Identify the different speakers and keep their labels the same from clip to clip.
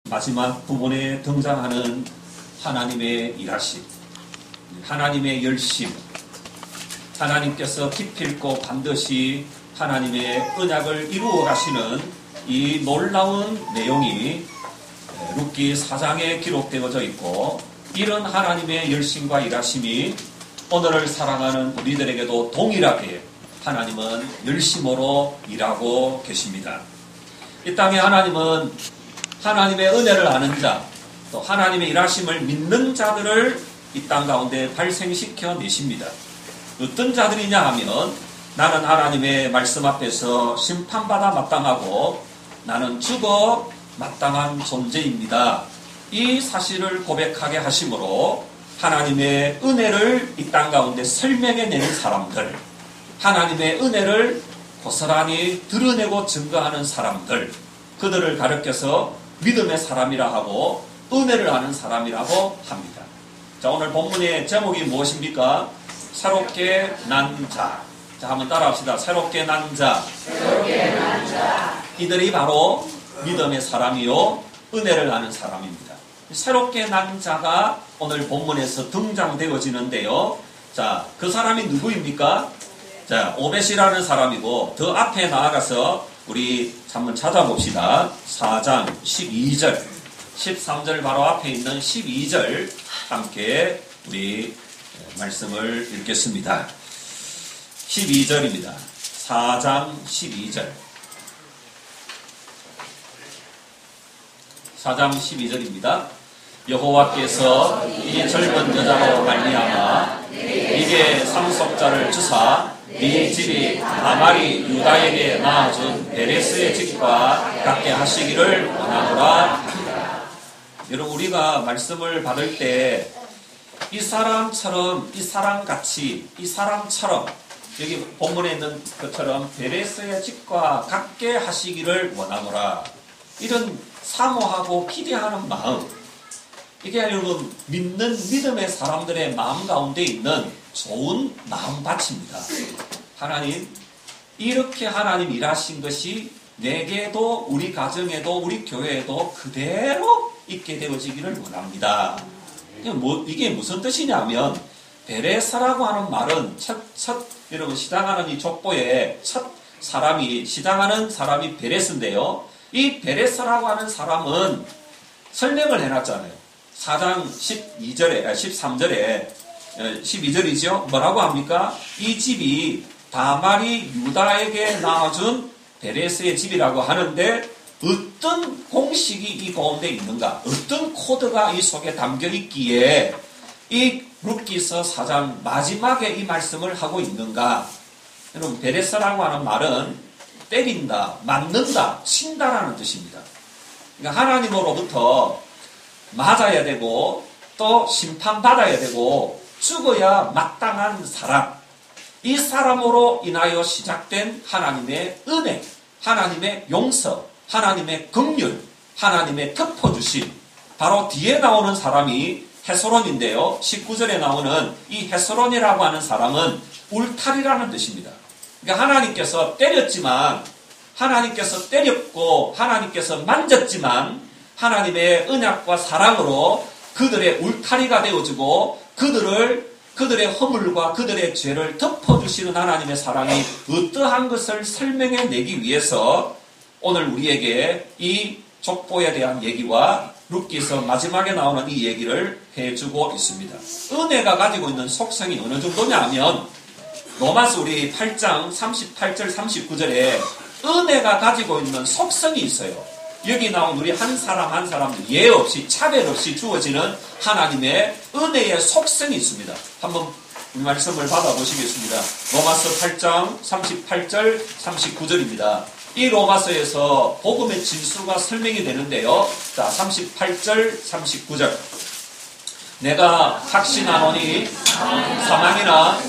Speaker 1: 마지막 부분에 등장하는 하나님의 일하심, 하나님의 열심, 하나님께서 기필코 반드시 하나님의 언약을 이루어 가시는 이 놀라운 내용이 룻기 4장에 기록되어져 있고, 이런 하나님의 열심과 일하심이 오늘을 사랑하는 우리들에게도 동일하게 하나님은 열심으로 일하고 계십니다. 이 땅에 하나님은 하나님의 은혜를 아는 자, 또 하나님의 일하심을 믿는 자들을 이 땅 가운데 발생시켜 내십니다. 어떤 자들이냐 하면, 나는 하나님의 말씀 앞에서 심판받아 마땅하고 나는 죽어 마땅한 존재입니다. 이 사실을 고백하게 하심으로 하나님의 은혜를 이 땅 가운데 설명해내는 사람들, 하나님의 은혜를 고스란히 드러내고 증거하는 사람들, 그들을 가르쳐서 믿음의 사람이라 하고 은혜를 아는 사람이라고 합니다. 자, 오늘 본문의 제목이 무엇입니까? 새롭게 난 자. 자, 한번 따라합시다. 새롭게 난 자.
Speaker 2: 새롭게 난 자.
Speaker 1: 이들이 바로 믿음의 사람이요 은혜를 아는 사람입니다. 새롭게 난 자가 오늘 본문에서 등장되어지는데요. 자, 그 사람이 누구입니까? 자, 오벳이라는 사람이고, 더 앞에 나아가서 우리 한번 찾아봅시다. 4장 12절, 13절 바로 앞에 있는 12절 함께 우리 말씀을 읽겠습니다. 12절입니다. 4장 12절. 4장 12절입니다. 여호와께서 이 젊은 여자로 말미암아 네게 상속자를 주사 네 집이 다말이 유다에게 낳아준 베레스의 집과 같게 하시기를 원하노라. 여러분, 우리가 말씀을 받을 때 이 사람처럼, 이 사람같이, 이 사람처럼, 여기 본문에 있는 것처럼 베레스의 집과 같게 하시기를 원하노라. 이런 사모하고 기대하는 마음, 이게 여러분 믿는 믿음의 사람들의 마음 가운데 있는 좋은 마음밭입니다. 하나님, 이렇게 하나님 일하신 것이 내게도, 우리 가정에도, 우리 교회에도 그대로 있게 되어지기를 원합니다. 이게 무슨 뜻이냐면, 베레사라고 하는 말은 여러분 시작하는 이 족보의 첫 사람이, 시작하는 사람이 베레스인데요. 이 베레사라고 하는 사람은 설명을 해놨잖아요. 4장 13절에 12절이죠. 뭐라고 합니까? 이 집이 다말이 유다에게 낳아준 베레스의 집이라고 하는데, 어떤 공식이 이 가운데 있는가? 어떤 코드가 이 속에 담겨 있기에 이 룻기서 4장 마지막에 이 말씀을 하고 있는가? 여러분, 베레스라고 하는 말은 때린다, 맞는다, 친다라는 뜻입니다. 그러니까 하나님으로부터 맞아야 되고 또 심판받아야 되고 죽어야 마땅한 사람, 이 사람으로 인하여 시작된 하나님의 은혜, 하나님의 용서, 하나님의 긍휼, 하나님의 덮어주심, 바로 뒤에 나오는 사람이 헤스론인데요. 19절에 나오는 이 헤스론이라고 하는 사람은 울타리라는 뜻입니다. 그러니까 하나님께서 때렸지만, 하나님께서 때렸고 하나님께서 만졌지만 하나님의 언약과 사랑으로 그들의 울타리가 되어주고 그들의 허물과 그들의 죄를 덮어주시는 하나님의 사랑이 어떠한 것을 설명해내기 위해서 오늘 우리에게 이 족보에 대한 얘기와 룻기서 마지막에 나오는 이 얘기를 해주고 있습니다. 은혜가 가지고 있는 속성이 어느 정도냐 하면, 로마서 우리 8장 38절 39절에 은혜가 가지고 있는 속성이 있어요. 여기 나온 우리 한 사람 한 사람 예 없이 차별 없이 주어지는 하나님의 은혜의 속성이 있습니다. 한번 말씀을 받아보시겠습니다. 로마서 8장 38절 39절입니다. 이 로마서에서 복음의 진수가 설명이 되는데요. 자, 38절 39절. 내가 확신하노니 사망이나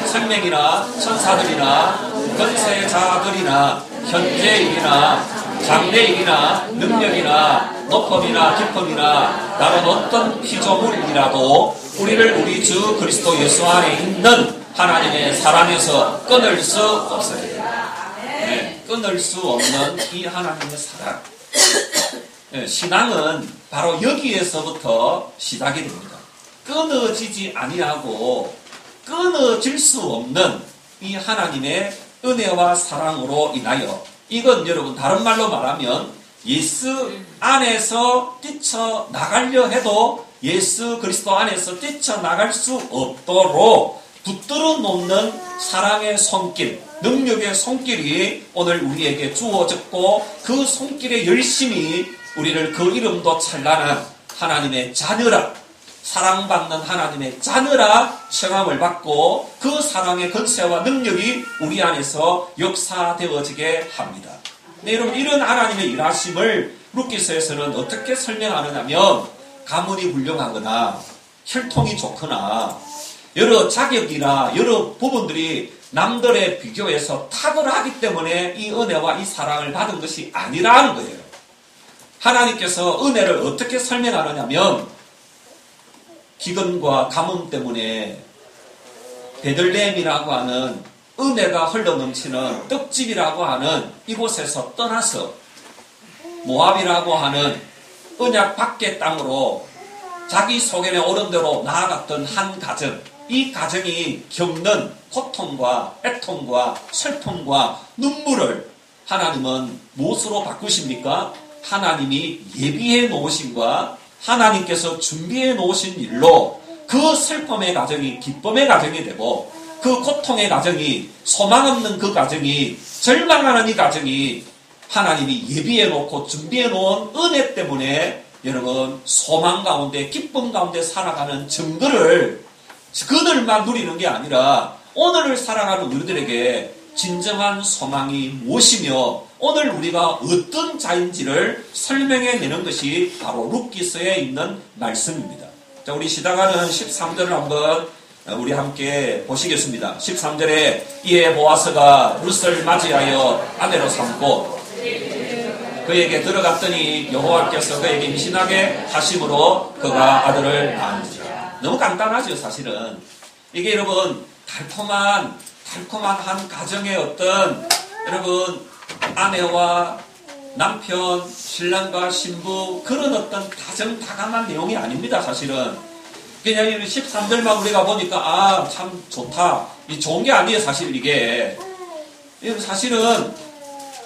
Speaker 1: 생명이나 천사들이나 권세자들이나 현재일이나 장래일이나 능력이나 높음이나 깊음이나 다른 어떤 피조물이라도 우리를 우리 주 그리스도 예수 안에 있는 하나님의 사랑에서 끊을 수 없어요. 네, 끊을 수 없는 이 하나님의 사랑. 신앙은 바로 여기에서부터 시작이 됩니다. 끊어지지 아니하고 끊어질 수 없는 이 하나님의 은혜와 사랑으로 인하여, 이건 여러분 다른 말로 말하면 예수 안에서 뛰쳐나가려 해도 예수 그리스도 안에서 뛰쳐나갈 수 없도록 붙들어 놓는 사랑의 손길, 능력의 손길이 오늘 우리에게 주어졌고, 그 손길에 열심히 우리를 그 이름도 찬란한 하나님의 자녀라, 사랑받는 하나님의 자녀라 청함을 받고 그 사랑의 권세와 능력이 우리 안에서 역사되어지게 합니다. 네, 여러분, 이런 하나님의 일하심을 룻기서에서는 어떻게 설명하느냐면, 가문이 훌륭하거나 혈통이 좋거나 여러 자격이나 여러 부분들이 남들에 비교해서 탁월하기 때문에 이 은혜와 이 사랑을 받은 것이 아니라는 거예요. 하나님께서 은혜를 어떻게 설명하느냐면, 기근과 가뭄 때문에 베들레헴이라고 하는 은혜가 흘러넘치는 떡집이라고 하는 이곳에서 떠나서 모압이라고 하는 언약 밖의 땅으로 자기 소견에 오른 대로 나아갔던 한 가정, 이 가정이 겪는 고통과 애통과 슬픔과 눈물을 하나님은 무엇으로 바꾸십니까? 하나님이 예비해 놓으신과 하나님께서 준비해 놓으신 일로 그 슬픔의 가정이 기쁨의 가정이 되고, 그 고통의 가정이, 소망 없는 그 가정이, 절망하는 이 가정이 하나님이 예비해 놓고 준비해 놓은 은혜 때문에 여러분 소망 가운데 기쁨 가운데 살아가는 증거를 그들만 누리는 게 아니라 오늘을 살아가는 우리들에게 진정한 소망이 무엇이며 오늘 우리가 어떤 자인지를 설명해내는 것이 바로 룻기서에 있는 말씀입니다. 자, 우리 시작하는 13절을 한번 우리 함께 보시겠습니다. 13절에 이에 보아스가 룻을 맞이하여 아내로 삼고 그에게 들어갔더니 여호와께서 그에게 임신하게 하심으로 그가 아들을 낳은지라. 너무 간단하죠, 사실은. 이게 여러분 달콤한 한 가정의 어떤 여러분 아내와 남편, 신랑과 신부 그런 어떤 다정다감한 내용이 아닙니다, 사실은. 그냥 13절만 우리가 보니까 참 좋다. 이 좋은 게 아니에요, 사실 이게. 사실은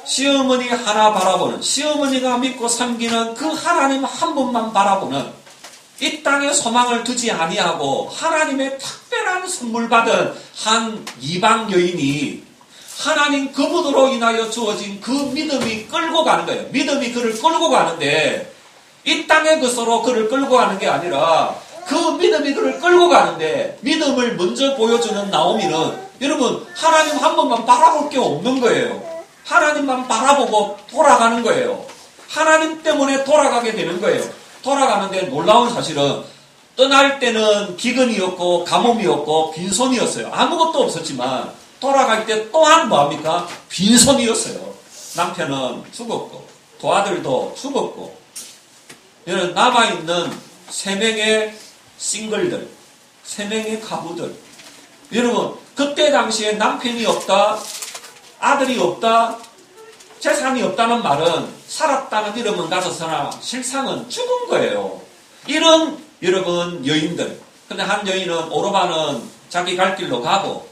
Speaker 1: 시어머니 하나 바라보는, 시어머니가 믿고 섬기는 그 하나님 한 분만 바라보는, 이 땅에 소망을 두지 아니하고 하나님의 특별한 선물 받은 한 이방 여인이 하나님 그분으로 인하여 주어진 그 믿음이 끌고 가는 거예요. 믿음이 그를 끌고 가는데, 이 땅의 것으로 그를 끌고 가는 게 아니라 그 믿음이 그를 끌고 가는데, 믿음을 먼저 보여주는 나오미는 여러분 하나님 한 번만 바라볼 게 없는 거예요. 하나님만 바라보고 돌아가는 거예요. 하나님 때문에 돌아가게 되는 거예요. 돌아가는데 놀라운 사실은 떠날 때는 기근이었고 가뭄이었고 빈손이었어요. 아무것도 없었지만 돌아갈 때 또한 뭐합니까? 빈손이었어요. 남편은 죽었고 두 아들도 죽었고 남아있는 3명의 싱글들, 3명의 가부들. 여러분 그때 당시에 남편이 없다, 아들이 없다, 재산이 없다는 말은 살았다는 이름은 가졌으나 실상은 죽은 거예요. 이런 여러분 여인들. 근데 한 여인은 오르바는 자기 갈 길로 가고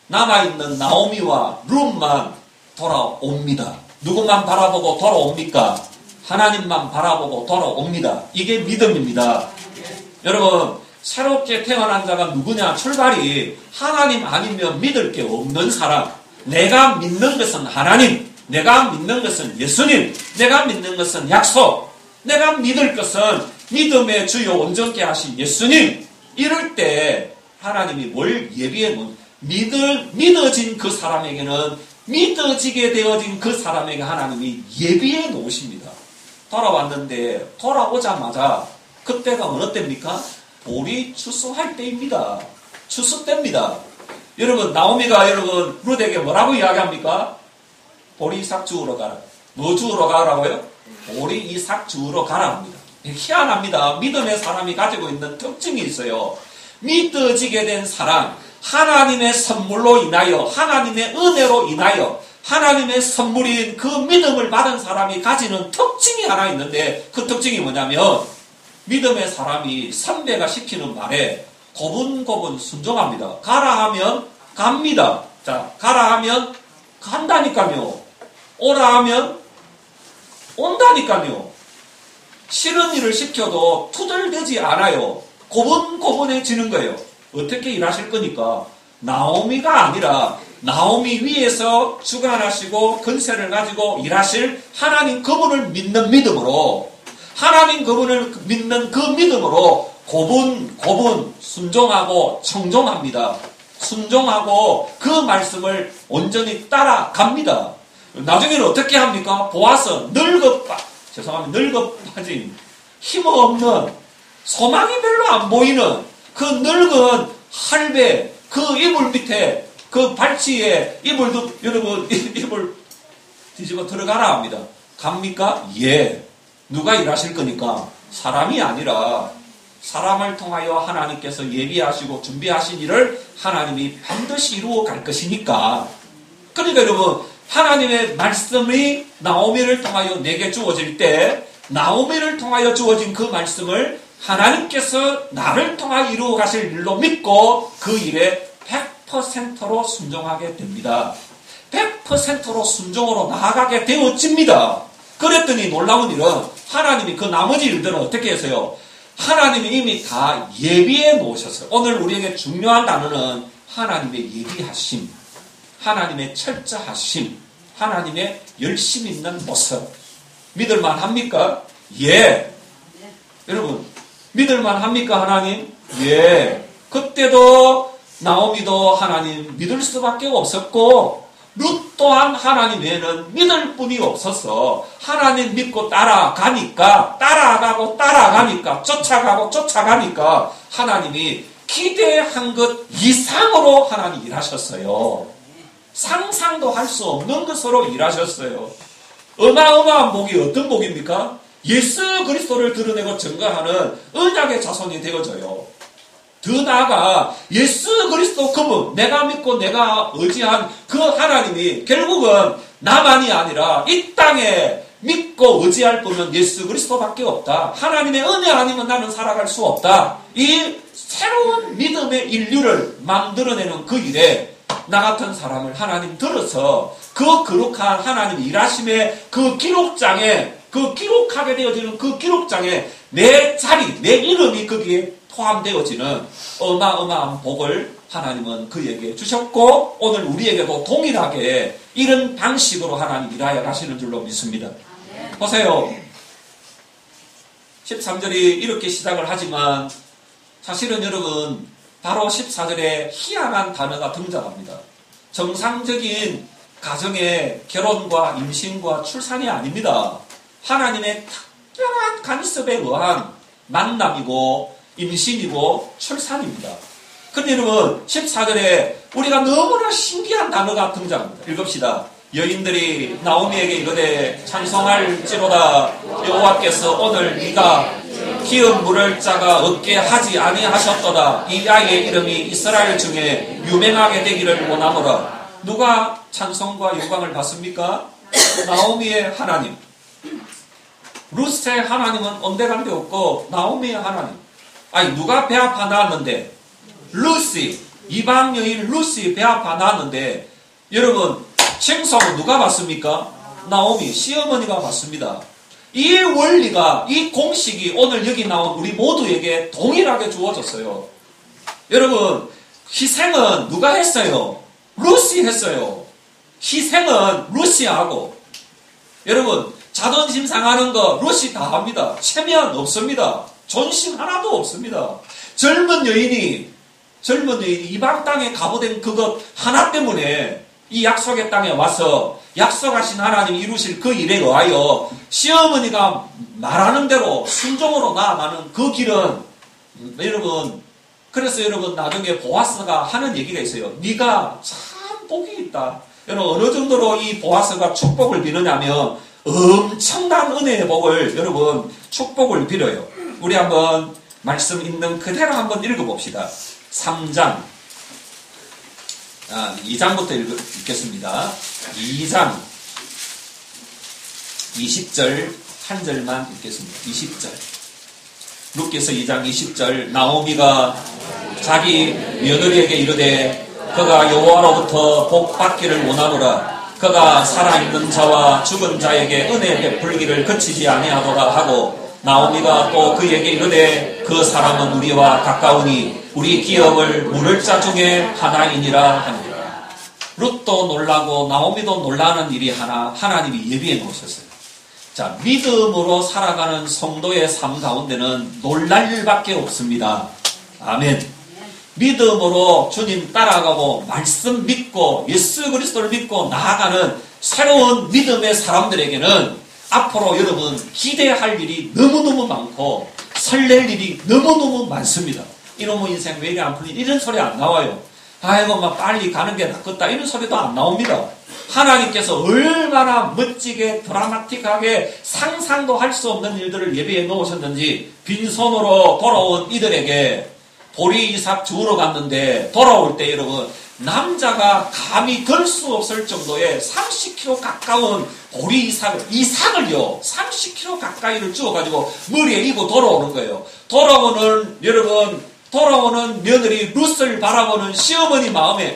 Speaker 1: 남아있는 나오미와 룻만 돌아옵니다. 누구만 바라보고 돌아옵니까? 하나님만 바라보고 돌아옵니다. 이게 믿음입니다. 여러분 새롭게 태어난 자가 누구냐? 출발이 하나님 아니면 믿을 게 없는 사람. 내가 믿는 것은 하나님, 내가 믿는 것은 예수님, 내가 믿는 것은 약속, 내가 믿을 것은 믿음의 주요 온전케 하신 예수님. 이럴 때 하나님이 뭘 예비해 놓은, 믿어진 그 사람에게는, 믿어지게 되어진 그 사람에게 하나님이 예비해 놓으십니다. 돌아왔는데 돌아오자마자 그때가 어느 때입니까? 볼이 추수할 때입니다. 추수 때입니다. 여러분 나오미가 여러분 룻에게 뭐라고 이야기합니까? 보리 이삭 주우러 가라. 뭐 주우러 가라고요? 보리 이삭 주우러 가라 합니다. 희한합니다. 믿음의 사람이 가지고 있는 특징이 있어요. 믿어지게 된 사람, 하나님의 선물로 인하여, 하나님의 은혜로 인하여, 하나님의 선물인 그 믿음을 받은 사람이 가지는 특징이 하나 있는데 그 특징이 뭐냐면 믿음의 사람이 선배가 시키는 말에 고분고분 순종합니다. 가라 하면 갑니다. 자, 가라 하면 간다니까요. 오라 하면 온다니까요. 싫은 일을 시켜도 투덜대지 않아요. 고분고분해지는 거예요. 어떻게 일하실 거니까? 나오미가 아니라 나오미 위에서 주관하시고 근세를 가지고 일하실 하나님 그분을 믿는 믿음으로 하나님 그분을 믿는 그 믿음으로 고분 순종하고 청종합니다. 순종하고 그 말씀을 온전히 따라갑니다. 나중에는 어떻게 합니까? 보아서 늙어빠진 힘없는 소망이 별로 안 보이는 그 늙은 할배 그 이불 밑에 그 발치에 여러분 이불 뒤집어 들어가라 합니다. 갑니까? 예. 누가 일하실 거니까? 사람이 아니라 사람을 통하여 하나님께서 예비하시고 준비하신 일을 하나님이 반드시 이루어 갈 것이니까. 그러니까 여러분 하나님의 말씀이 나오미를 통하여 내게 주어질 때 나오미를 통하여 주어진 그 말씀을 하나님께서 나를 통하여 이루어 가실 일로 믿고 그 일에 100%로 순종하게 됩니다. 100%로 순종으로 나아가게 되어집니다. 그랬더니 놀라운 일은 하나님이 그 나머지 일들은 어떻게 해서요? 하나님이 이미 다 예비해 놓으셨어요. 오늘 우리에게 중요한 단어는 하나님의 예비하심, 하나님의 철저하심, 하나님의 열심 있는 모습. 믿을만 합니까? 예. 여러분, 믿을만 합니까, 하나님? 예. 그때도 나오미도 하나님 믿을 수밖에 없었고, 룻 또한 하나님 외에는 믿을 분이 없어서 하나님 믿고 따라가니까 쫓아가니까 하나님이 기대한 것 이상으로 하나님 일하셨어요. 상상도 할 수 없는 것으로 일하셨어요. 어마어마한 복이 어떤 복입니까? 예수 그리스도를 드러내고 증거하는 언약의 자손이 되어져요. 더 나아가 예수 그리스도 그분, 내가 믿고 내가 의지한 그 하나님이 결국은 나만이 아니라 이 땅에 믿고 의지할 분은 예수 그리스도밖에 없다. 하나님의 은혜 아니면 나는 살아갈 수 없다. 이 새로운 믿음의 인류를 만들어내는 그 일에 나 같은 사람을 하나님 들어서 그 거룩한 하나님 일하심의 그 기록장에 그 기록하게 되어지는 그 기록장에 내 자리, 내 이름이 거기에 포함되어지는 어마어마한 복을 하나님은 그에게 주셨고 오늘 우리에게도 동일하게 이런 방식으로 하나님 일하여 가시는 줄로 믿습니다. 보세요. 13절이 이렇게 시작을 하지만 사실은 여러분 바로 14절에 희한한 단어가 등장합니다. 정상적인 가정의 결혼과 임신과 출산이 아닙니다. 하나님의 특별한 간섭에 의한 만남이고 임신이고 출산입니다. 그런데 여러분 14절에 우리가 너무나 신기한 단어가 등장합니다. 읽읍시다. 여인들이 나오미에게 이르되 찬송할지로다 여호와께서 오늘 네가 기업 물을 자가 없게 하지 아니하셨도다. 이 아이의 이름이 이스라엘 중에 유명하게 되기를 원하노라. 누가 찬송과 영광을 받습니까? 나오미의 하나님. 룻의 하나님은 온데간데 없고 나오미의 하나님. 아니 누가 배 아파 낳았는데 루시 이방 여인 루시 배 아파 낳았는데 여러분 생사는 누가 받습니까? 나오미 시어머니가 받습니다. 이 원리가 이 공식이 오늘 여기 나온 우리 모두에게 동일하게 주어졌어요. 여러분 희생은 누가 했어요? 루시 했어요. 희생은 루시하고 여러분 자존심 상하는 거 루시 다 합니다. 체면 없습니다. 존심 하나도 없습니다. 젊은 여인이 이방 땅에 가보된 그것 하나 때문에 이 약속의 땅에 와서 약속하신 하나님 이루실 그 일에 의하여 시어머니가 말하는 대로 순종으로 나아가는 그 길은 여러분 그래서 여러분 나중에 보아스가 하는 얘기가 있어요. 네가 참 복이 있다. 여러분 어느 정도로 이 보아스가 축복을 비느냐면 엄청난 은혜의 복을 여러분 축복을 빌어요. 우리 한번 말씀 있는 그대로 한번 읽어봅시다. 3장 2장부터 읽겠습니다. 2장 20절 한 절만 읽겠습니다. 20절. 룻기서 2장 20절. 나오미가 자기 며느리에게 이르되 그가 여호와로부터 복 받기를 원하노라. 그가 살아있는 자와 죽은 자에게 은혜 베풀기를 그치지 아니하도다 하고, 나오미가 또 그에게 이르되 그 사람은 우리와 가까우니 우리 기업을 물을 자 중에 하나이니라 하니라. 룻도 놀라고 나오미도 놀라는 일이 하나님이 예비해 놓으셨어요. 자, 믿음으로 살아가는 성도의 삶 가운데는 놀랄 일밖에 없습니다. 아멘. 믿음으로 주님 따라가고 말씀 믿고 예수 그리스도를 믿고 나아가는 새로운 믿음의 사람들에게는 앞으로 여러분 기대할 일이 너무너무 많고 설렐 일이 너무너무 많습니다. 이놈의 인생 왜 이리 안 풀리? 이런 소리 안 나와요. 아이고 막 빨리 가는 게 낫겠다 이런 소리도 안 나옵니다. 하나님께서 얼마나 멋지게 드라마틱하게 상상도 할 수 없는 일들을 예비해 놓으셨는지, 빈손으로 돌아온 이들에게 보리 이삭 주우러 갔는데 돌아올 때 여러분 남자가 감히 들 수 없을 정도의 30kg 가까운 보리 이삭을요 30kg 가까이를 주워가지고 머리에 입고 돌아오는 거예요. 돌아오는 며느리 룻을 바라보는 시어머니 마음에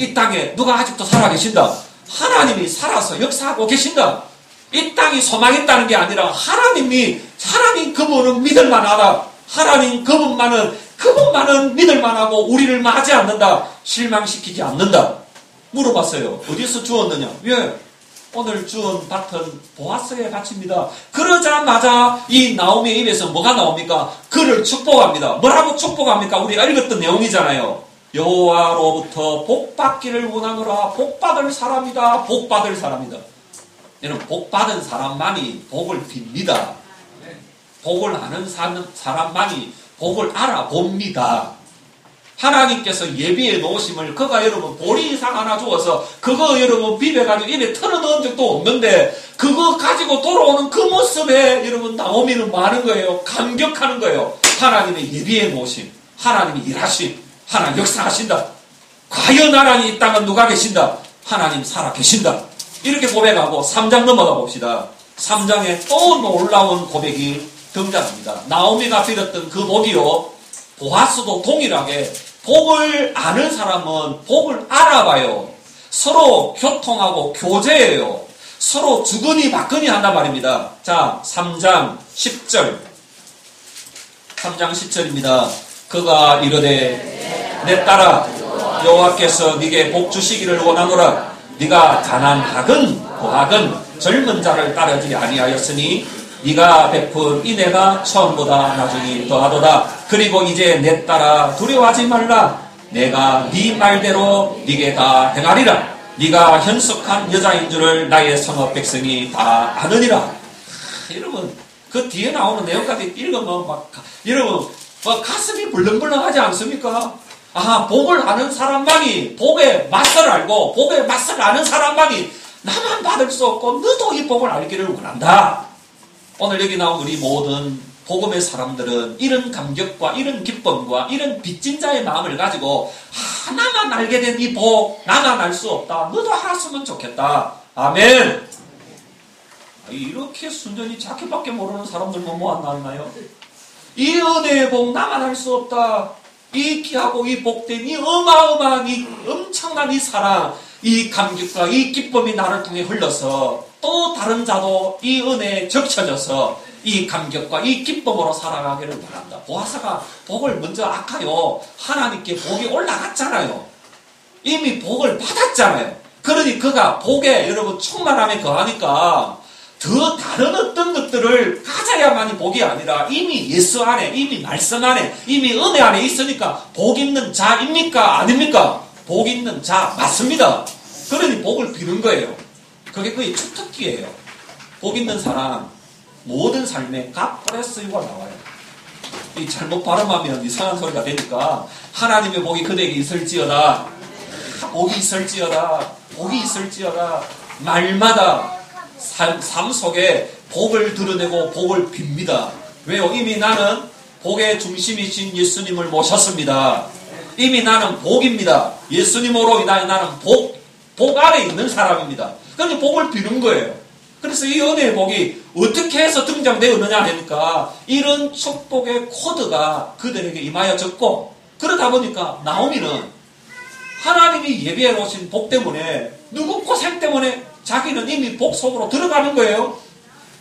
Speaker 1: 이 땅에 누가 아직도 살아계신다. 하나님이 살아서 역사하고 계신다. 이 땅이 소망했다는 게 아니라 하나님 그분은 믿을만하다. 하나님 그분만은 믿을만하고 우리를 맞지 않는다. 실망시키지 않는다. 물어봤어요. 어디서 주웠느냐? 예, 오늘 주운 밭은 보아스의 밭입니다. 그러자마자 이 나오미의 입에서 뭐가 나옵니까? 그를 축복합니다. 뭐라고 축복합니까? 우리가 읽었던 내용이잖아요. 여호와로부터 복받기를 원하노라. 복받을 사람이다. 복받을 사람이다. 여러분, 복받은 사람만이 복을 빕니다. 복을 아는 사람만이 복을 알아봅니다. 하나님께서 예비해 놓으심을 그가 여러분 보리 이삭 하나 주어서 그거 여러분 비벼가지고 입에 털어넣은 적도 없는데 그거 가지고 돌아오는 그 모습에 여러분 나오미는 뭐 하는 거예요? 감격하는 거예요. 하나님의 예비해 놓으심, 하나님이 일하심, 하나님 역사하신다. 과연 하나님 이 땅은 누가 계신다? 하나님 살아 계신다. 이렇게 고백하고 3장 넘어가 봅시다. 3장에 또 놀라운 고백이 등장합니다. 나오미가 빌었던 그 복이요, 보아스도 동일하게 복을 아는 사람은 복을 알아봐요. 서로 교통하고 교제해요. 서로 주거니 받거니 한단 말입니다. 자, 3장 10절. 3장 10절입니다. 그가 이르되 내 딸아 여호와께서 네게 복 주시기를 원하노라. 네가 가난하건 고하건 젊은 자를 따르지 아니하였으니 네가 베푼 인애가 처음보다 나중이 더하도다. 그리고 이제 내 딸아 두려워하지 말라. 내가 네 말대로 네게 다 행하리라. 네가 현숙한 여자인 줄을 나의 성읍 백성이 다 아느니라. 여러분 그 뒤에 나오는 내용까지 읽으면 여러분 가슴이 불렁불렁하지 않습니까? 복을 아는 사람만이 복의 맛을 알고 복의 맛을 아는 사람만이 나만 받을 수 없고 너도 이 복을 알기를 원한다. 오늘 여기 나온 우리 모든 복음의 사람들은 이런 감격과 이런 기쁨과 이런 빚진 자의 마음을 가지고 나만 알게 된 이 복 나만 알 수 없다. 너도 알았으면 좋겠다. 아멘. 이렇게 순전히 자기밖에 모르는 사람들만 모아놨나요? 이 은혜의 복 나만 알 수 없다. 이 귀하고 이 복된 이 어마어마한 이 엄청난 이 사랑, 이 감격과 이 기쁨이 나를 통해 흘러서 또 다른 자도 이 은혜에 적셔져서 이 감격과 이 기쁨으로 살아가기를 바란다. 보아스가 복을 먼저 아까요 하나님께 복이 올라갔잖아요. 이미 복을 받았잖아요. 그러니 그가 복에 여러분 충만함에 거하니까 더 다른 어떤 것들을 가져야만이 복이 아니라 이미 예수 안에, 이미 말씀 안에, 이미 은혜 안에 있으니까 복 있는 자입니까? 아닙니까? 복 있는 자 맞습니다. 그러니 복을 비는 거예요. 그게 거의 주특기예요. 복 있는 사람 모든 삶에 갓브레스유가 나와요. 이 잘못 발음하면 이상한 소리가 되니까 하나님의 복이 그대에게 있을지어다. 복이 있을지어다. 복이 있을지어다. 말마다 삶 속에 복을 드러내고 복을 빕니다. 왜요? 이미 나는 복의 중심이신 예수님을 모셨습니다. 이미 나는 복입니다. 예수님으로 인하여 나는 복 아래 있는 사람입니다. 그런데 복을 비는 거예요. 그래서 이 은혜의 복이 어떻게 해서 등장되었느냐 하니까 이런 축복의 코드가 그들에게 임하여졌고, 그러다 보니까 나오미는 하나님이 예비해 놓으신 복 때문에, 누구 고생 때문에 자기는 이미 복 속으로 들어가는 거예요.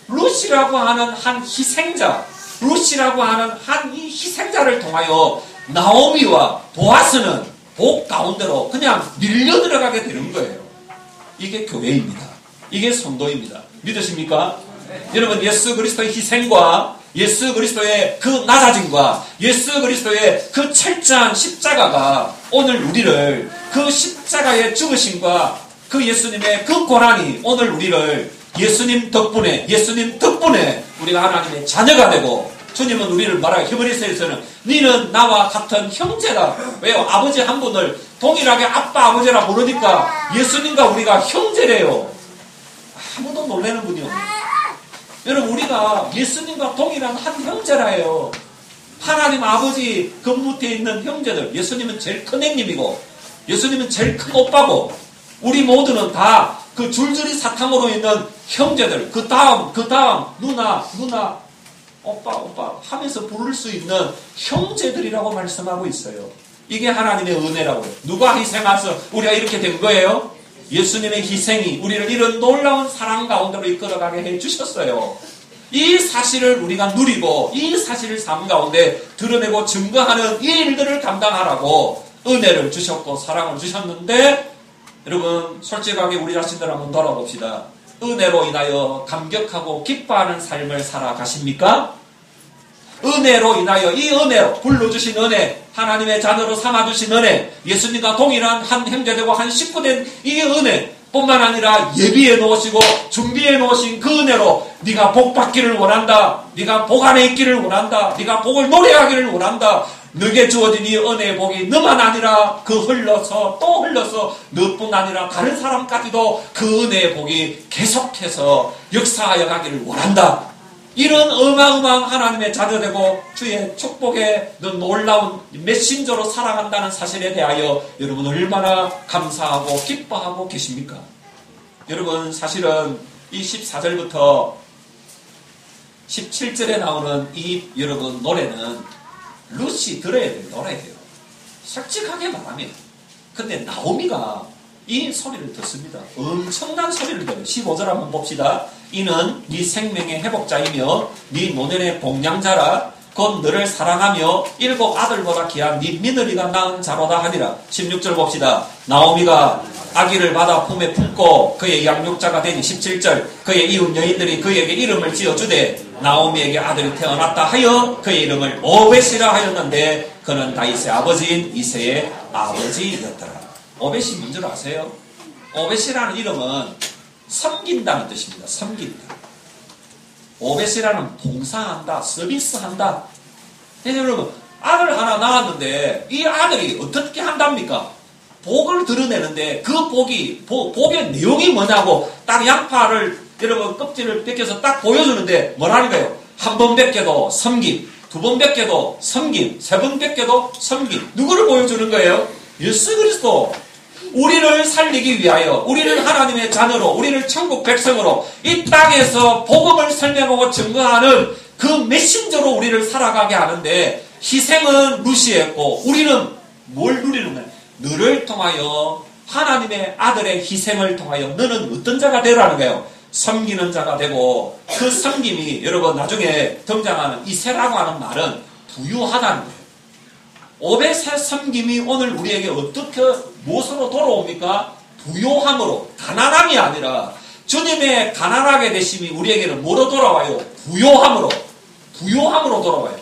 Speaker 1: 루시라고 하는 한 희생자, 루시라고 하는 한 이 희생자를 통하여 나오미와 보아스는 복 가운데로 그냥 밀려 들어가게 되는 거예요. 이게 교회입니다. 이게 성도입니다. 믿으십니까? 여러분, 예수 그리스도의 희생과 예수 그리스도의 그 낮아짐과 예수 그리스도의 그 철저한 십자가가 오늘 우리를, 그 십자가의 죽으심과 그 예수님의 그 고난이 오늘 우리를 예수님 덕분에 우리가 하나님의 자녀가 되고, 주님은 우리를 말하여 히브리서에서는 니는 나와 같은 형제다. 왜요? 아버지 한 분을 동일하게 아빠 아버지라 부르니까 예수님과 우리가 형제래요. 아무도 놀라는 분이 없네요. 여러분, 우리가 예수님과 동일한 한 형제라예요. 하나님 아버지 근무태에 있는 형제들. 예수님은 제일 큰 형님이고, 예수님은 제일 큰 오빠고, 우리 모두는 다 그 줄줄이 사탕으로 있는 형제들. 그 다음 누나 오빠 하면서 부를 수 있는 형제들이라고 말씀하고 있어요. 이게 하나님의 은혜라고요. 누가 희생해서 우리가 이렇게 된 거예요? 예수님의 희생이 우리를 이런 놀라운 사랑 가운데로 이끌어가게 해주셨어요. 이 사실을 우리가 누리고 이 사실을 삶 가운데 드러내고 증거하는 이 일들을 감당하라고 은혜를 주셨고 사랑을 주셨는데, 여러분 솔직하게 우리 자신들 한번 돌아봅시다. 은혜로 인하여 감격하고 기뻐하는 삶을 살아가십니까? 은혜로 인하여, 이 은혜로 불러주신 은혜, 하나님의 자녀로 삼아주신 은혜, 예수님과 동일한 한 형제되고 한 식구된 이 은혜 뿐만 아니라 예비해 놓으시고 준비해 놓으신 그 은혜로 네가 복 받기를 원한다, 네가 복 안에 있기를 원한다, 네가 복을 노래하기를 원한다, 너에게 주어진 이 은혜의 복이 너만 아니라 그 흘러서 또 흘러서 너뿐 아니라 다른 사람까지도 그 은혜의 복이 계속해서 역사하여 가기를 원한다. 이런 어마어마한 하나님의 자녀되고 주의 축복의 놀라운 메신저로 살아간다는 사실에 대하여 여러분 얼마나 감사하고 기뻐하고 계십니까? 여러분, 사실은 이 14절부터 17절에 나오는 이 여러분 노래는 루시 들어야 될 노래예요. 솔직하게 말하면. 근데 나오미가 이 소리를 듣습니다. 엄청난 소리를 들어요. 15절 한번 봅시다. 이는 네 생명의 회복자이며 네 노년의 복량자라. 곧 너를 사랑하며 7 아들보다 귀한 네 며느리가 낳은 자로다 하니라. 16절 봅시다. 나오미가 아기를 받아 품에 품고 그의 양육자가 되니. 17절 그의 이웃 여인들이 그에게 이름을 지어주되 나오미에게 아들이 태어났다 하여 그의 이름을 오벳이라 하였는데 그는 다윗의 아버지인 이새의 아버지였더라. 오벳이 뭔지 아세요? 오벳이라는 이름은 섬긴다는 뜻입니다. 섬긴다. 오벳이라는 봉사한다, 서비스한다. 여러분, 아들 하나 낳았는데 이 아들이 어떻게 한답니까? 복을 드러내는데 그 복의 내용이 뭐냐고 딱 양파를 여러분 껍질을 벗겨서 딱 보여주는데 뭐라니까요? 한 번 벗겨도 섬김, 2번 벗겨도 섬김, 3번 벗겨도 섬김. 누구를 보여주는 거예요? 예수 그리스도. 우리를 살리기 위하여, 우리를 하나님의 자녀로, 우리를 천국 백성으로 이 땅에서 복음을 설명하고 증거하는 그 메신저로 우리를 살아가게 하는데, 희생은 무시했고 우리는 뭘 누리는 거야? 너를 통하여, 하나님의 아들의 희생을 통하여 너는 어떤 자가 되라는 거예요? 섬기는 자가 되고, 그 섬김이 여러분 나중에 등장하는 이세라고 하는 말은 부유하다는 거예요. 오벳의 섬김이 오늘 우리에게 어떻게 무엇으로 돌아옵니까? 부요함으로, 가난함이 아니라 주님의 가난하게 되심이 우리에게는 뭐로 돌아와요? 부요함으로 돌아와요.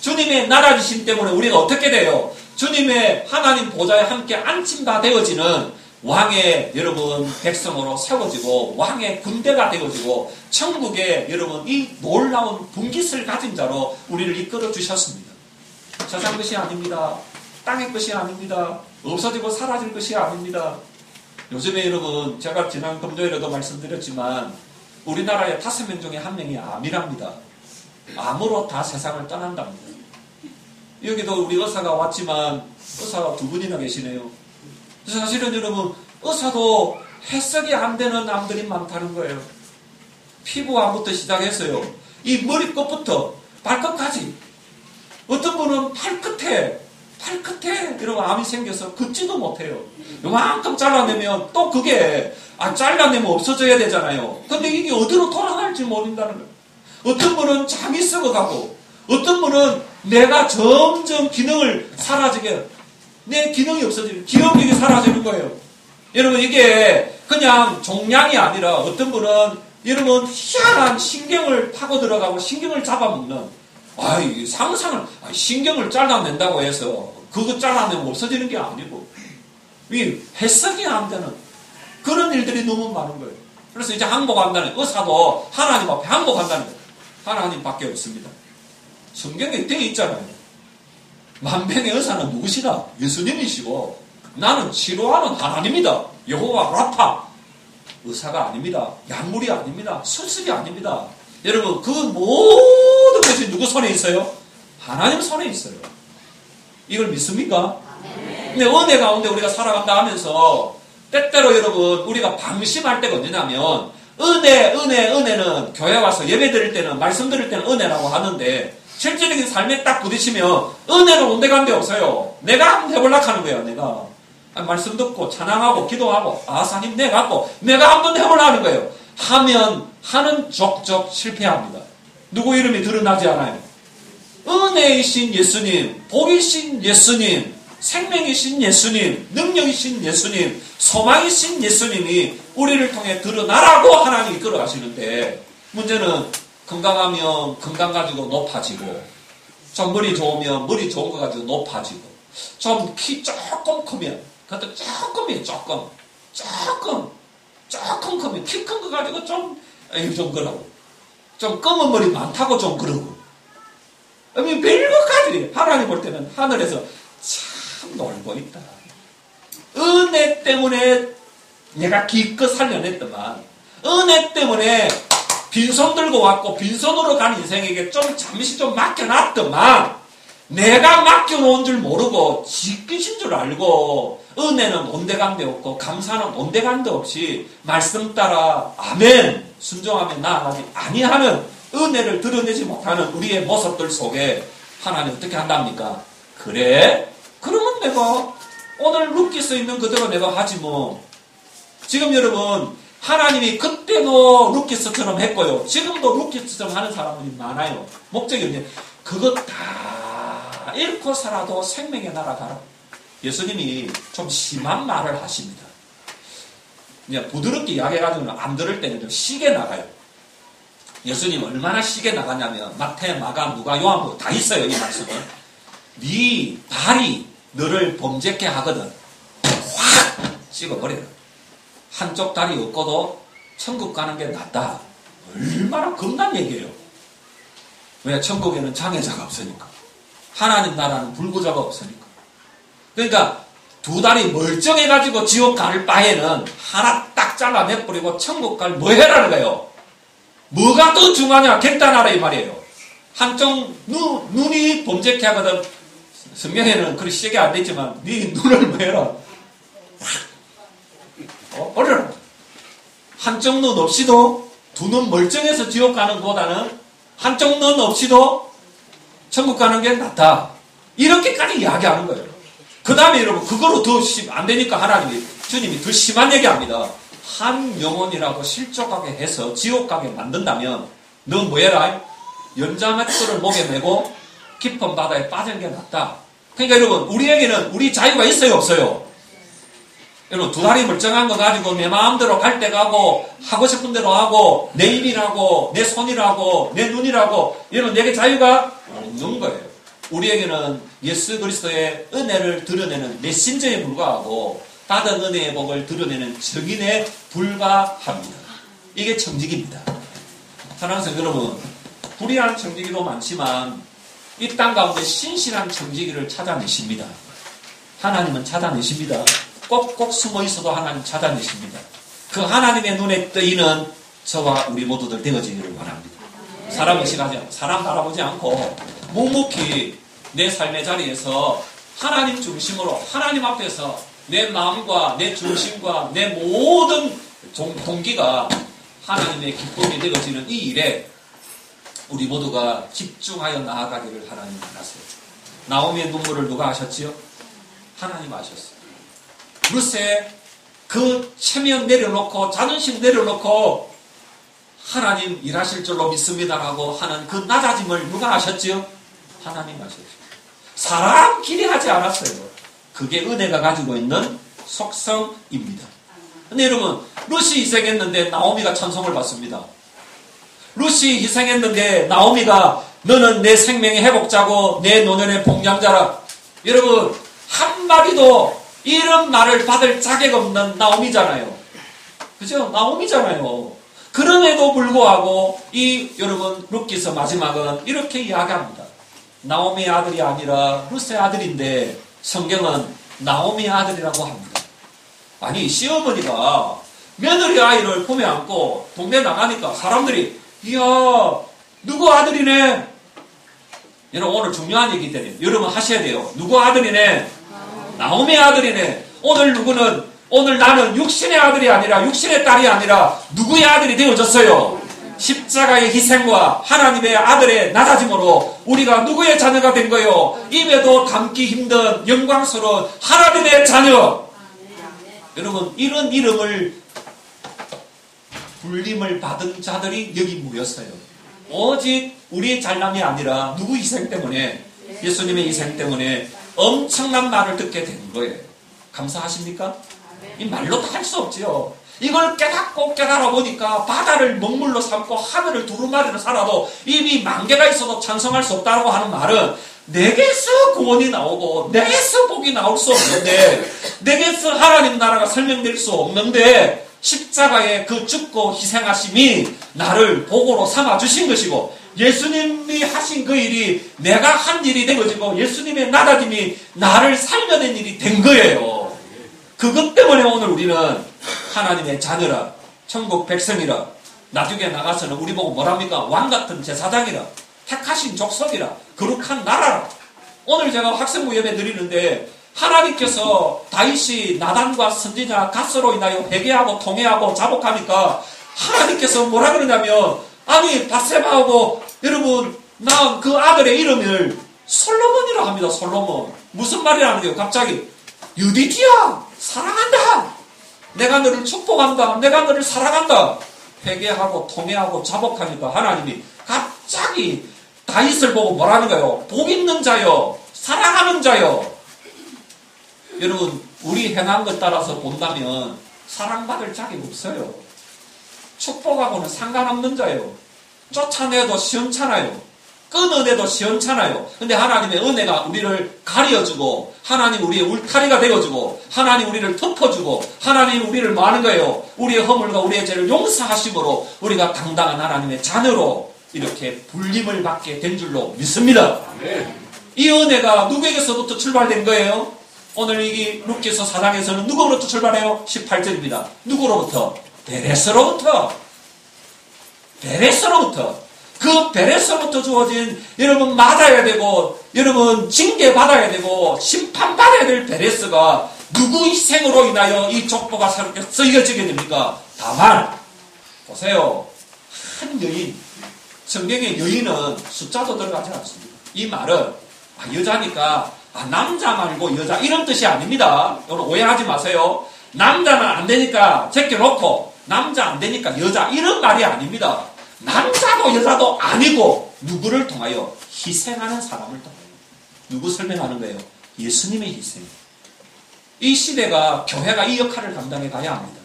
Speaker 1: 주님의 나라지심 때문에 우리가 어떻게 돼요? 주님의 하나님 보좌에 함께 안침다 되어지는 왕의 여러분 백성으로 세워지고 왕의 군대가 되어지고 천국의 여러분 이 놀라운 분깃을 가진 자로 우리를 이끌어 주셨습니다. 세상 것이 아닙니다. 땅의 것이 아닙니다. 없어지고 사라질 것이 아닙니다. 요즘에 여러분, 제가 지난 금요일에도 말씀드렸지만 우리나라의 5명 중에 1명이 암이랍니다. 암으로 다 세상을 떠난답니다. 여기도 우리 의사가 왔지만 의사가 두 분이나 계시네요. 사실은 여러분 의사도 해석이 안 되는 암들이 많다는 거예요. 피부암부터 시작했어요. 이 머리끝부터 발끝까지. 어떤 분은 팔끝에 이런 암이 생겨서 긋지도 못해요. 요만큼 잘라내면 또 그게 잘라내면 없어져야 되잖아요. 근데 이게 어디로 돌아갈지 모른다는 거예요. 어떤 분은 잠이 썩어가고 어떤 분은 내가 점점 기능을 사라지게 내 기능이 없어지는 기억력이 사라지는 거예요. 여러분 이게 그냥 종양이 아니라 어떤 분은 여러분 희한한 신경을 파고 들어가고 신경을 잡아먹는 상상을 신경을 잘라낸다고 해서 그거 잘라내면 없어지는 게 아니고 이 해석이 안 되는 그런 일들이 너무 많은 거예요. 그래서 이제 항복한다는 의사도 하나님 앞에 항복한다는 거예요. 하나님밖에 없습니다. 성경에 되어 있잖아요. 만병의 의사는 누구시다? 예수님이시고 나는 치료하는 하나님이다. 여호와 라파. 의사가 아닙니다. 약물이 아닙니다. 수술이 아닙니다. 여러분 그 모든 것이 누구 손에 있어요? 하나님 손에 있어요. 이걸 믿습니까? 근데 은혜 가운데 우리가 살아간다 하면서 때때로 여러분 우리가 방심할 때가 언제냐면 은혜는 교회 와서 예배 드릴 때는 말씀 드릴 때는 은혜라고 하는데 실질적인 삶에 딱 부딪히면 은혜는 온데간데 없어요. 내가 한번 해보려고 하는 거예요. 내가 말씀 듣고 찬양하고 기도하고 하나님 내가 한번 해보려고 하는 거예요. 하는 족족 실패합니다. 누구 이름이 드러나지 않아요. 은혜이신 예수님, 복이신 예수님, 생명이신 예수님, 능력이신 예수님, 소망이신 예수님이 우리를 통해 드러나라고 하나님이 끌어가시는데 문제는 건강하면 건강 가지고 높아지고 좀 머리 좋으면 머리 좋은 거 가지고 높아지고 좀 키 조금 크면 그것도 조금이에요. 조금 크면 키 큰 거 가지고 좀 그러고 좀 검은 머리 많다고 좀 그러고 별것까지 하나님 볼 때는 하늘에서 참 놀고 있다. 은혜 때문에 내가 기껏 살려냈더만 은혜 때문에 빈손 들고 왔고 빈손으로 간 인생에게 잠시 맡겨놨더만 내가 맡겨놓은 줄 모르고 지키신 줄 알고 은혜는 온데간데 없고 감사는 온데간데 없이 말씀 따라 아멘 순종하며 나아가지 아니하는 은혜를 드러내지 못하는 우리의 모습들 속에 하나님 어떻게 한답니까? 그래? 그러면 내가 오늘 루키스 있는 그대로 내가 하지 뭐. 지금 여러분 하나님이 그때도 루키스처럼 했고요. 지금도 루키스처럼 하는 사람들이 많아요. 목적이 언제 그것 다 잃고 살아도 생명의 나라 가라. 예수님이 좀 심한 말을 하십니다. 그냥 부드럽게 이야기해가지고는 안 들을 때는 좀 시게 나가요. 예수님 얼마나 시게 나가냐면 마태, 마가, 누가, 요한복음 다 있어요. 이 말씀은. 네 발이 너를 범죄케 하거든 확 찍어버려라. 한쪽 다리 없고도 천국 가는 게 낫다. 얼마나 겁난 얘기예요. 왜? 천국에는 장애자가 없으니까. 하나님 나라는 불구자가 없으니까. 그러니까 두 다리 멀쩡해가지고 지옥 갈 바에는 하나 딱 잘라내버리고 천국 갈 뭐 해라는 거예요. 뭐가 더 중요하냐 결단하라 이 말이에요. 한쪽 눈이 범죄케 하거든. 성경에는 그리 세게 안 됐지만 네 눈을 뭐 해라. 버려라. 한쪽 눈 없이도 두 눈 멀쩡해서 지옥 가는 것보다는 한쪽 눈 없이도 천국 가는 게 낫다. 이렇게까지 이야기하는 거예요. 그 다음에 여러분 그거로 더 안 되니까 하나님이 주님이 더 심한 얘기합니다. 한 영혼이라도 실족하게 해서 지옥 가게 만든다면 너 뭐해라? 연자맷돌을 목에 메고 깊은 바다에 빠진 게 낫다. 그러니까 여러분 우리에게는 우리 자유가 있어요 없어요? 여러분 두 다리 멀쩡한 거 가지고 내 마음대로 갈 때 가고 하고 싶은 대로 하고 내 입이라고 내 손이라고 내 눈이라고 여러분 내게 자유가 없는 거예요. 우리에게는 예수 그리스도의 은혜를 드러내는 메신저에 불과하고 받은 은혜의 복을 드러내는 증인에 불과합니다. 이게 청지기입니다. 사랑하는 성도 여러분, 불의한 청지기도 많지만 이 땅 가운데 신실한 청지기를 찾아내십니다. 하나님은 찾아내십니다. 꼭꼭 숨어 있어도 하나님 찾아내십니다. 그 하나님의 눈에 뜨이는 저와 우리 모두들 되어지기를 원합니다. 사람 의식하지 않고 사람 바라보지 않고 묵묵히 내 삶의 자리에서 하나님 중심으로 하나님 앞에서 내 마음과 내 중심과 내 모든 동기가 하나님의 기쁨이 되어지는 이 일에 우리 모두가 집중하여 나아가기를 하나님 원하세요. 나오미의 눈물을 누가 아셨지요? 하나님 아셨어요. 루세 그 체면 내려놓고 자존심 내려놓고 하나님 일하실 줄로 믿습니다라고 하는 그 낮아짐을 누가 아셨지요? 하나님 아셨어요. 사람 기대하지 않았어요. 그게 은혜가 가지고 있는 속성입니다. 근데 여러분, 룻이 희생했는데 나오미가 찬송을 받습니다. 룻이 희생했는데 나오미가 너는 내 생명의 회복자고 내 노년의 봉양자라. 여러분, 한마디도 이런 말을 받을 자격 없는 나오미잖아요. 그죠? 나오미잖아요. 그럼에도 불구하고 여러분 룻기서 마지막은 이렇게 이야기합니다. 나오미의 아들이 아니라 룻의 아들인데 성경은 나오미의 아들이라고 합니다. 아니 시어머니가 며느리 아이를 품에 안고 동네 나가니까 사람들이 이야 누구 아들이네. 여러분 오늘 중요한 얘기 때문에 여러분 하셔야 돼요. 누구 아들이네? 나오미의 아들이네. 오늘 나는 육신의 아들이 아니라 육신의 딸이 아니라 누구의 아들이 되어졌어요? 십자가의 희생과 하나님의 아들의 낮아짐으로 우리가 누구의 자녀가 된 거요? 입에도 담기 힘든 영광스러운 하나님의 자녀. 여러분 이런 이름을 불림을 받은 자들이 여기 모였어요. 오직 우리의 잘남이 아니라 누구 희생 때문에 예수님의 희생 때문에 엄청난 말을 듣게 된 거예요. 감사하십니까? 이 말로 다 할 수 없지요. 이걸 깨닫고 깨달아 보니까 바다를 먹물로 삼고 하늘을 두루마리로 살아도 입이 만 개가 있어도 찬송할 수 없다고 하는 말은 내게서 구원이 나오고 내게서 복이 나올 수 없는데 내게서 하나님 나라가 설명될 수 없는데 십자가의 그 죽고 희생하심이 나를 복으로 삼아주신 것이고 예수님이 하신 그 일이 내가 한 일이 되어지고 예수님의 낮아짐이 나를 살려낸 일이 된 거예요. 그것 때문에 오늘 우리는 하나님의 자녀라, 천국 백성이라, 나중에 나가서는 우리 보고 뭐랍니까? 왕같은 제사장이라, 택하신 족속이라, 거룩한 나라라. 오늘 제가 학생부 예배 드리는데 하나님께서 다윗이 나단과 선지자 갓으로 인하여 회개하고 통회하고 자복하니까 하나님께서 뭐라 그러냐면 아니 밧세바하고 여러분 낳은 그 아들의 이름을 솔로몬이라고 합니다. 솔로몬. 무슨 말이라는 거예요? 갑자기 유디디야 사랑한다. 내가 너를 축복한다. 내가 너를 사랑한다. 회개하고 통회하고 자복하니까 하나님이 갑자기 다윗을 보고 뭐라는 거예요? 복 있는 자요. 사랑하는 자요. 여러분 우리 행한 것 따라서 본다면 사랑받을 자격 없어요. 축복하고는 상관없는 자요. 쫓아내도 시원찮아요. 끊어내도 시원찮아요. 근데 하나님의 은혜가 우리를 가려주고 하나님 우리의 울타리가 되어주고 하나님 우리를 덮어주고 하나님 우리를 뭐 하는 거예요? 우리의 허물과 우리의 죄를 용서하심으로 우리가 당당한 하나님의 자녀로 이렇게 불림을 받게 된 줄로 믿습니다. 이 은혜가 누구에게서부터 출발된 거예요? 오늘 이 룻기서 4장에서는 누구로부터 출발해요? 18절입니다. 누구로부터? 베레스로부터. 그 베레스로부터 주어진 여러분 맞아야 되고 여러분 징계받아야 되고 심판받아야 될 베레스가 누구 희생으로 인하여 이 족보가 새롭게 쓰여지게 됩니까? 다만 보세요. 한 여인, 성경의 여인은 숫자도 들어가지 않습니다. 이 말은 여자니까 남자 말고 여자 이런 뜻이 아닙니다. 여러분 오해하지 마세요. 남자는 안 되니까 제껴놓고 남자 안 되니까 여자 이런 말이 아닙니다. 남자도 여자도 아니고 누구를 통하여 희생하는 사람을 통하여. 누구 설명하는 거예요? 예수님의 희생. 이 시대가 교회가 이 역할을 감당해 가야 합니다.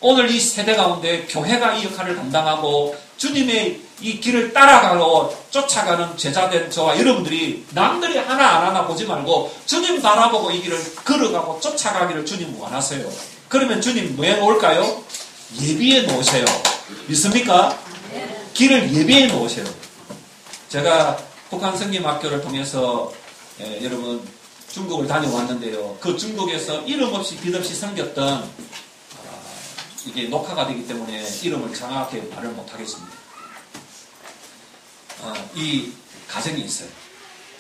Speaker 1: 오늘 이 세대 가운데 교회가 이 역할을 감당하고 주님의 이 길을 따라가고 쫓아가는 제자된 저와 여러분들이 남들이 하나 안 하나 보지 말고 주님 바라보고 이 길을 걸어가고 쫓아가기를 주님 원하세요. 그러면 주님 뭐에 놓을까요? 예비에 놓으세요. 믿습니까? 길을 예비에 놓으세요. 제가 북한 성김학교를 통해서 여러분 중국을 다녀왔는데요. 그 중국에서 이름 없이 빛 없이 생겼던 이게 녹화가 되기 때문에 이름을 정확하게 말을 못하겠습니다. 이 가정이 있어요.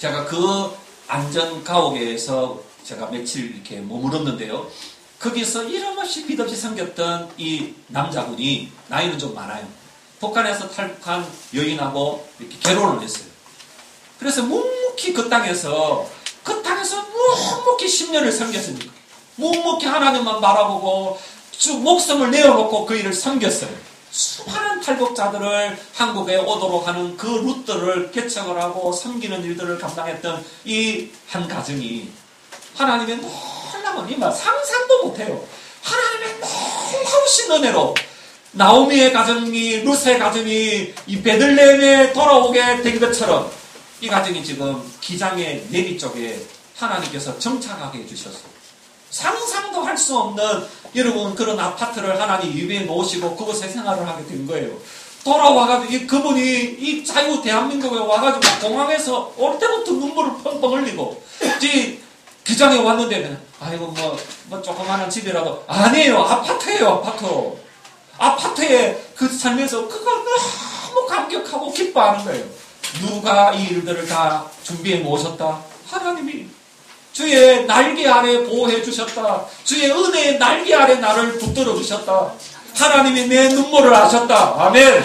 Speaker 1: 제가 그 안전 가옥에서 제가 며칠 이렇게 머물렀는데요. 거기서 이름없이 빛없이 생겼던 이 남자분이 나이는 좀 많아요. 북한에서 탈북한 여인하고 이렇게 결혼을 했어요. 그래서 묵묵히 그 땅에서 묵묵히 10년을 섬겼습니다. 묵묵히 하나님만 바라보고 목숨을 내어놓고 그 일을 섬겼어요. 수많은 탈북자들을 한국에 오도록 하는 그 루트를 개척을 하고 섬기는 일들을 감당했던 이 한 가정이 하나님의 놀라운 이말 상상도 못해요. 하나님의 놀라우신 은혜로 나오미의 가정이, 룻의 가정이 이 베들레헴에 돌아오게 된 것처럼 이 가정이 지금 기장의 내리 쪽에 하나님께서 정착하게 해주셨어요. 상상도 할 수 없는 여러분 그런 아파트를 하나님 위에 놓으시고 그곳에 생활을 하게 된 거예요. 돌아와가지고 그분이 이 자유 대한민국에 와가지고 공항에서 올 때부터 눈물을 펑펑 흘리고 기장에 왔는데 아이고 뭐 조그마한 집이라도 아니에요. 아파트예요. 아파트에 그 살면서 그걸 너무 감격하고 기뻐하는 거예요. 누가 이 일들을 다 준비해 놓으셨다? 하나님이 주의 날개 아래 보호해 주셨다. 주의 은혜의 날개 아래 나를 붙들어 주셨다. 하나님이 내 눈물을 아셨다. 아멘.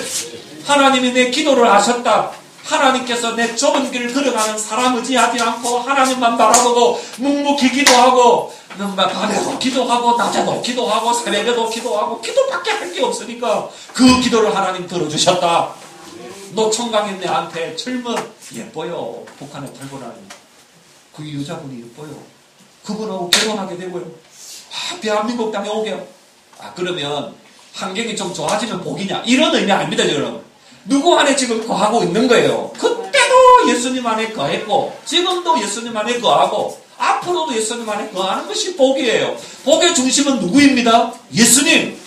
Speaker 1: 하나님이 내 기도를 아셨다. 하나님께서 내 좁은 길을 걸어가는 사람 의지하지 않고 하나님만 바라보고 묵묵히 기도하고 밤에도 기도하고 낮에도 기도하고 새벽에도 기도하고 기도밖에 할 게 없으니까 그 기도를 하나님 들어주셨다. 노총각인 내한테 젊은 예뻐요. 북한에 탈북한 그 여자분이 예뻐요. 그분하고 결혼하게 되고요. 대한민국 땅에 오게요. 그러면 환경이 좀 좋아지면 복이냐? 이런 의미 아닙니다, 여러분. 누구 안에 지금 거하고 있는 거예요. 그때도 예수님 안에 거했고 지금도 예수님 안에 거하고 앞으로도 예수님 안에 거하는 것이 복이에요. 복의 중심은 누구입니다? 예수님.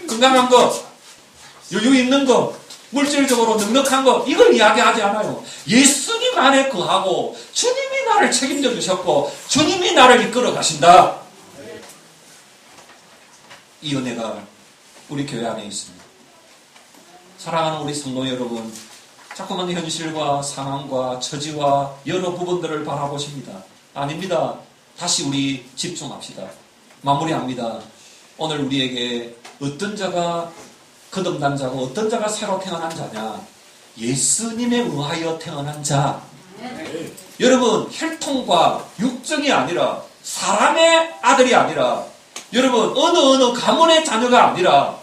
Speaker 1: 건강한 것, 여유 있는 것, 물질적으로 넉넉한 것, 이걸 이야기하지 않아요. 예수님 안에 거하고 주님이 나를 책임져 주셨고 주님이 나를 이끌어 가신다. 이 은혜가 우리 교회 안에 있습니다. 사랑하는 우리 성도 여러분, 자꾸만 현실과 상황과 처지와 여러 부분들을 바라보십니다. 아닙니다. 다시 우리 집중합시다. 마무리합니다. 오늘 우리에게 어떤 자가 거듭난 자고 어떤 자가 새로 태어난 자냐? 예수님에 의하여 태어난 자. 여러분, 혈통과 육정이 아니라 사람의 아들이 아니라 여러분 어느 가문의 자녀가 아니라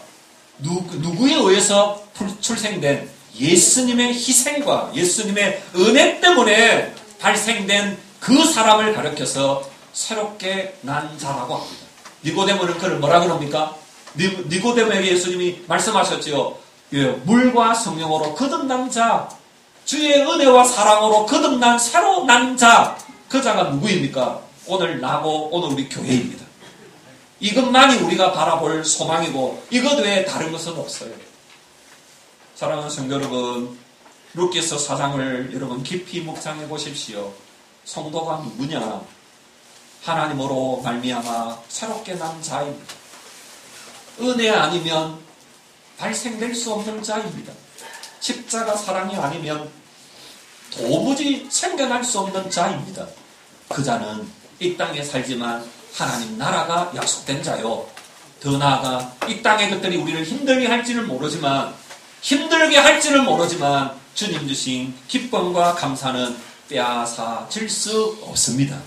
Speaker 1: 누구에 의해서 출생된 예수님의 희생과 예수님의 은혜 때문에 발생된 그 사람을 가리켜서 새롭게 난 자라고 합니다. 니고데모는 그를 뭐라 그럽니까? 니고데모에게 예수님이 말씀하셨지요. 물과 성령으로 거듭난 자, 주의 은혜와 사랑으로 거듭난 새로 난 자, 그 자가 누구입니까? 오늘 나고 오늘 우리 교회입니다. 이것만이 우리가 바라볼 소망이고 이것 외에 다른 것은 없어요. 사랑하는 성도 여러분, 룻기서 4장을 여러분 깊이 묵상해 보십시오. 성도가 누구냐? 하나님으로 말미암아 새롭게 난 자입니다. 은혜 아니면 발생될 수 없는 자입니다. 십자가 사랑이 아니면 도무지 생겨날 수 없는 자입니다. 그 자는 이 땅에 살지만 하나님 나라가 약속된 자요. 더 나아가 이 땅의 것들이 우리를 힘들게 할지는 모르지만 주님 주신 기쁨과 감사는 빼앗아질 수 없습니다.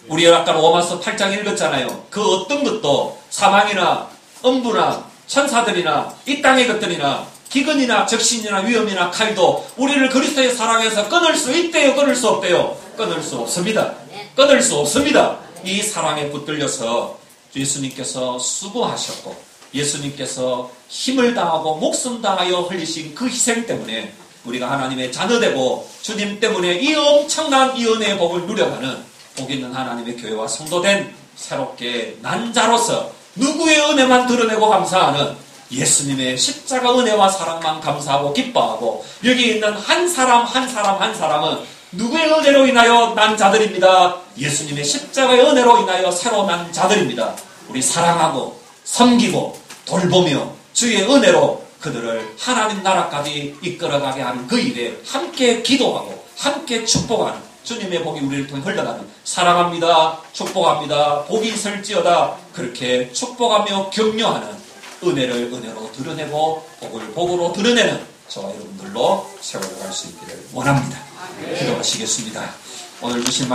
Speaker 1: 우리 아까 로마서 8장 읽었잖아요. 그 어떤 것도 사망이나 음부나 천사들이나 이 땅의 것들이나 기근이나 적신이나 위험이나 칼도 우리를 그리스도의 사랑에서 끊을 수 있대요? 끊을 수 없대요? 끊을 수 없습니다. 끊을 수 없습니다. 이 사랑에 붙들려서 예수님께서 수고하셨고 예수님께서 힘을 다하고 목숨 다하여 흘리신 그 희생 때문에 우리가 하나님의 자녀되고 주님 때문에 이 엄청난 이 은혜의 복을 누려가는 복 있는 하나님의 교회와 성도된 새롭게 난 자로서 누구의 은혜만 드러내고 감사하는 예수님의 십자가 은혜와 사랑만 감사하고 기뻐하고 여기 있는 한 사람은 누구의 은혜로 인하여 난 자들입니다. 예수님의 십자가의 은혜로 인하여 새로 난 자들입니다. 우리 사랑하고 섬기고 돌보며 주의 은혜로 그들을 하나님 나라까지 이끌어가게 하는 그 일에 함께 기도하고 함께 축복하는 주님의 복이 우리를 통해 흘러가는 사랑합니다. 축복합니다. 복이 있을지어다. 그렇게 축복하며 격려하는 은혜를 은혜로 드러내고 복을 복으로 드러내는 저와 여러분들로 세워갈 수 있기를 원합니다. 기도하시겠습니다. 오늘 주신